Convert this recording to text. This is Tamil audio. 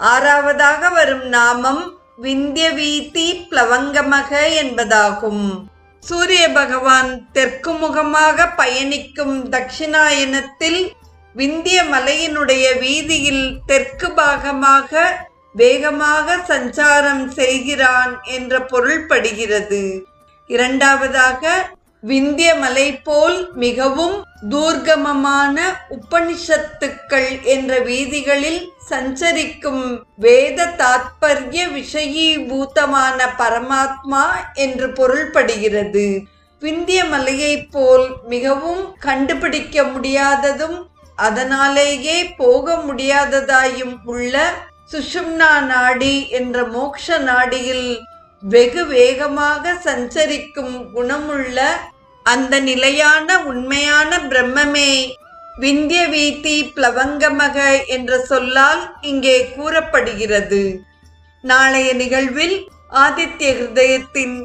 ஆறாவதாக வரும் நாமம் விந்தியவீதி ப்ளவங்கமக என்பதாகும். சூரிய பகவான் தெற்கு முகமாக பயணிக்கும் தட்சிணாயனத்தில் விந்திய மலையினுடைய வீதியில் தெற்கு பாகமாக வேகமாக சஞ்சாரம் செய்கிறான் என்ற பொருள்படுகிறது. இரண்டாவதாக, விந்திய மலை போல் மிகவும் தூர்கமமான உபனிஷத்துக்கள் என்ற வீதிகளில் சஞ்சரிக்கும் வேத தாத்பர்ய விஷயீபூதமான பரமாத்மா என்று பொருள்படுகிறது. விந்திய மலையை போல் மிகவும் கண்டுபிடிக்க முடியாததும் அதனாலேயே போக முடியாததாயும் உள்ள சுஷும்னா நாடி என்ற மோக்ஷ நாடியில் வெகு வேகமாக சஞ்சரிக்கும் குணமுள்ள அந்த நிலையான உண்மையான பிரம்மமே விந்தியவீதி ப்ளவங்கமக என்ற சொல்லால் இங்கே கூறப்படுகிறது. நாளைய நிகழ்வில் ஆதித்ய ஹிருதயத்தின்